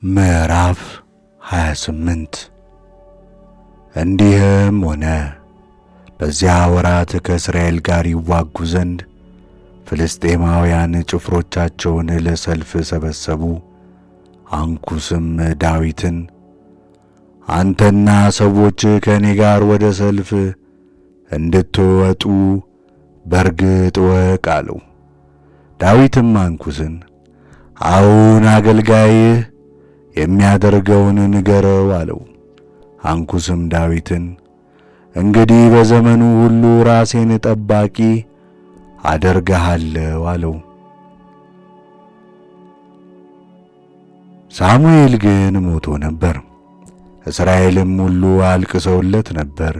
ምዕራፍ 28 እንዲህም ሆነ በዚያ ወራት ከእስራኤል ጋር ይዋጉ ዘንድ ፍልስጤማውያን ጭፍሮቻቸውን ለሰልፍ ሰበሰቡ። አንኩስም ዳዊትን አንተና ሰዎች ከእኔ ጋር ወደ ሰልፍ እንድትወጡ በርግጥ እወቅ አለው። ዳዊትም አንኩስን አሁን አገልጋይህ የሚያደርገውን ንገረው አለው። አንኩስም ዳዊትን እንግዲህ በዘመኑ ሁሉ ራሴን ጠባቂ አደርግሃለሁ አለው። ሳሙኤል ግን ሞቶ ነበር፣ እስራኤልም ሁሉ አልቅሰውለት ነበር።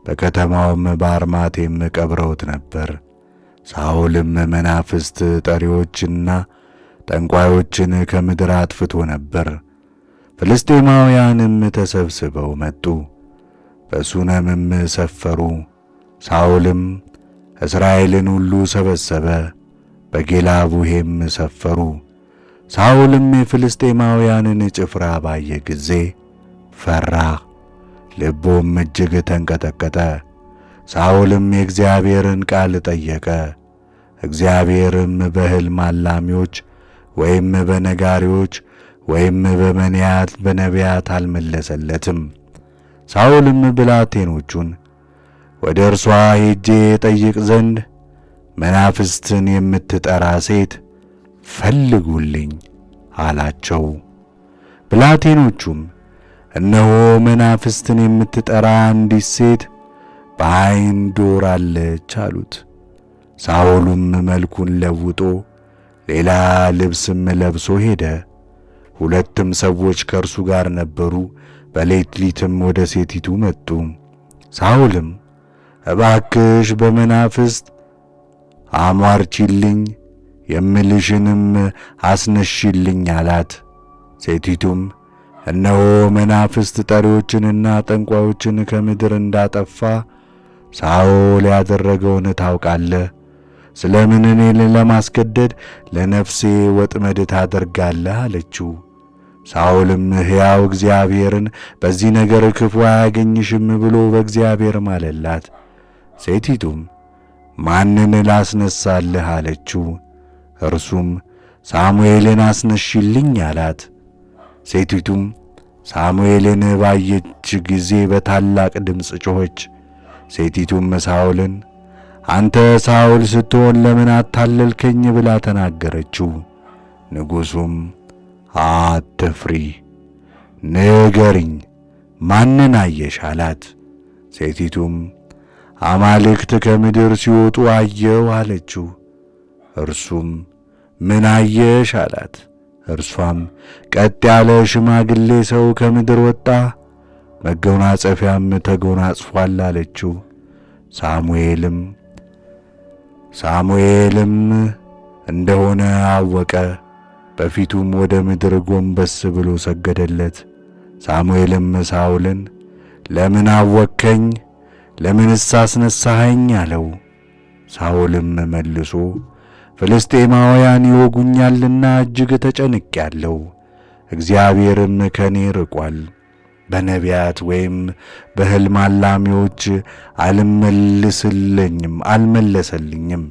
በከተማውም በአርማቴም ቀብረውት ነበር። ሳኦልም መናፍስት ጠሪዎችና ጠንቋዮችን ከምድር አጥፍቶ ነበር። ፍልስጤማውያንም ተሰብስበው መጡ፣ በሱነምም ሰፈሩ። ሳኦልም እስራኤልን ሁሉ ሰበሰበ፣ በጌላቡሄም ሰፈሩ። ሳኦልም የፍልስጤማውያንን ጭፍራ ባየ ጊዜ ፈራ፣ ልቡም እጅግ ተንቀጠቀጠ። ሳኦልም የእግዚአብሔርን ቃል ጠየቀ። እግዚአብሔርም በሕልም አላሚዎች ወይም በነጋሪዎች ወይም በነቢያት አልመለሰለትም። ሳኦልም ብላቴኖቹን ወደ እርሷ ሄጄ ጠይቅ ዘንድ መናፍስትን የምትጠራ ሴት ፈልጉልኝ አላቸው። ብላቴኖቹም እነሆ መናፍስትን የምትጠራ አንዲት ሴት በዓይን ዶር አለች አሉት። ሳኦልም መልኩን ለውጦ ሌላ ልብስም ለብሶ ሄደ። ሁለትም ሰዎች ከእርሱ ጋር ነበሩ። በሌሊትም ወደ ሴቲቱ መጡ። ሳኦልም እባክሽ በመናፍስት አሟርቺልኝ፣ የምልሽንም አስነሽልኝ አላት። ሴቲቱም እነሆ መናፍስት ጠሪዎችንና ጠንቋዮችን ከምድር እንዳጠፋ ሳኦል ያደረገውን ታውቃለህ። ስለምን እኔን ለማስገደድ ለነፍሴ ወጥመድ ታደርጋለህ አለችው። ሳኦልም ሕያው እግዚአብሔርን በዚህ ነገር ክፉ አያገኝሽም ብሎ በእግዚአብሔር ማለላት። ሴቲቱም ማንን ላስነሳልህ አለችው። እርሱም ሳሙኤልን አስነሽልኝ አላት። ሴቲቱም ሳሙኤልን ባየች ጊዜ በታላቅ ድምፅ ጮኸች። ሴቲቱም ሳኦልን አንተ ሳኦል ስትሆን ለምን አታለልከኝ ብላ ተናገረችው። ንጉሡም አትፍሪ፣ ንገሪኝ፣ ማንን አየሽ አላት። ሴቲቱም አማልክት ከምድር ሲወጡ አየሁ አለችው። እርሱም ምን አየሽ አላት። እርሷም ቀጥ ያለ ሽማግሌ ሰው ከምድር ወጣ፣ መጎናጸፊያም ተጎናጽፏል አለችው። ሳሙኤልም እንደሆነ አወቀ። በፊቱም ወደ ምድር ጎንበስ ብሎ ሰገደለት። ሳሙኤልም ሳኦልን ለምን አወከኝ? ለምንስ አስነሳኸኝ? አለው። ሳኦልም መልሶ ፍልስጤማውያን ይወጉኛልና እጅግ ተጨንቄአለሁ፣ እግዚአብሔርም ከኔ ርቋል። በነቢያት ወይም በሕልም አላሚዎች አልመለሰልኝም።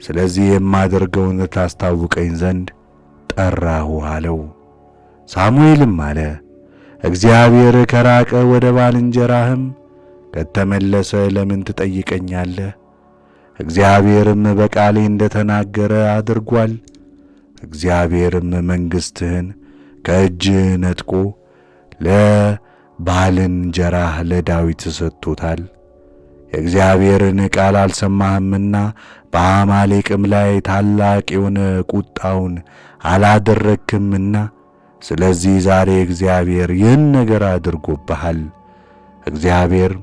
ስለዚህ የማደርገውን ታስታውቀኝ ዘንድ ጠራሁ አለው። ሳሙኤልም አለ እግዚአብሔር ከራቀ ወደ ባልንጀራህም ከተመለሰ ለምን ትጠይቀኛለህ? እግዚአብሔርም በቃሌ እንደተናገረ አድርጓል። እግዚአብሔርም መንግሥትህን ከእጅ ነጥቆ ለባልንጀራህ ለዳዊት ሰጥቶታል። የእግዚአብሔርን ቃል አልሰማህምና በአማሌቅም ላይ ታላቅ የሆነ ቁጣውን አላደረግክምና፣ ስለዚህ ዛሬ እግዚአብሔር ይህን ነገር አድርጎብሃል። እግዚአብሔር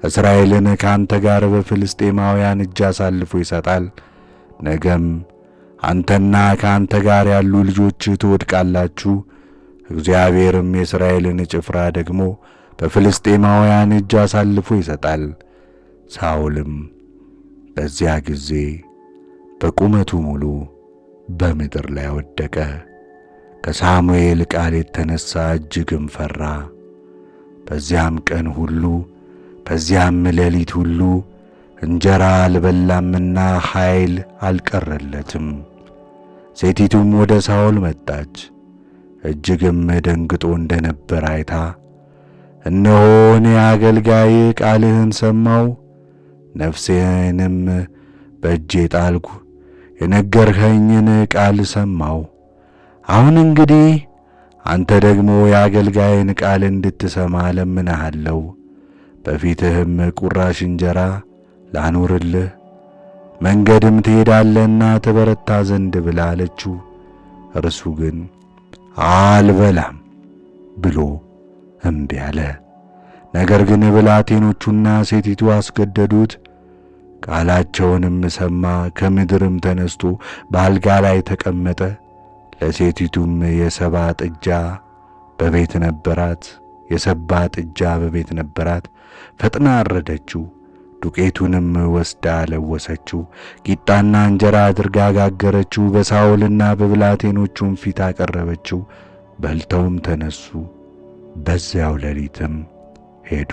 እስራኤልን ከአንተ ጋር በፍልስጤማውያን እጅ አሳልፎ ይሰጣል። ነገም አንተና ከአንተ ጋር ያሉ ልጆች ትወድቃላችሁ። እግዚአብሔርም የእስራኤልን ጭፍራ ደግሞ በፍልስጤማውያን እጅ አሳልፎ ይሰጣል። ሳኦልም በዚያ ጊዜ በቁመቱ ሙሉ በምድር ላይ ወደቀ። ከሳሙኤል ቃል የተነሣ እጅግም ፈራ። በዚያም ቀን ሁሉ በዚያም ሌሊት ሁሉ እንጀራ አልበላምና ኃይል አልቀረለትም። ሴቲቱም ወደ ሳኦል መጣች፣ እጅግም ደንግጦ እንደ ነበር አይታ፣ እነሆ እኔ አገልጋይ ቃልህን ሰማሁ፣ ነፍሴንም በእጄ ጣልኩ፣ የነገርኸኝን ቃል ሰማሁ። አሁን እንግዲህ አንተ ደግሞ የአገልጋይን ቃል እንድትሰማ እለምንሃለሁ። በፊትህም ቁራሽ እንጀራ ላኑርልህ፣ መንገድም ትሄዳለህና ትበረታ ዘንድ ብላ አለችው። እርሱ ግን አልበላም ብሎ እምቢ አለ። ነገር ግን ብላቴኖቹና ሴቲቱ አስገደዱት። ቃላቸውንም ሰማ። ከምድርም ተነስቶ በአልጋ ላይ ተቀመጠ። ለሴቲቱም የሰባ ጥጃ በቤት ነበራት። ፈጥና አረደችው። ዱቄቱንም ወስዳ ለወሰችው። ቂጣና እንጀራ አድርጋ ጋገረችው። በሳኦልና በብላቴኖቹም ፊት አቀረበችው። በልተውም ተነሱ። በዚያው ሌሊትም ሄዱ።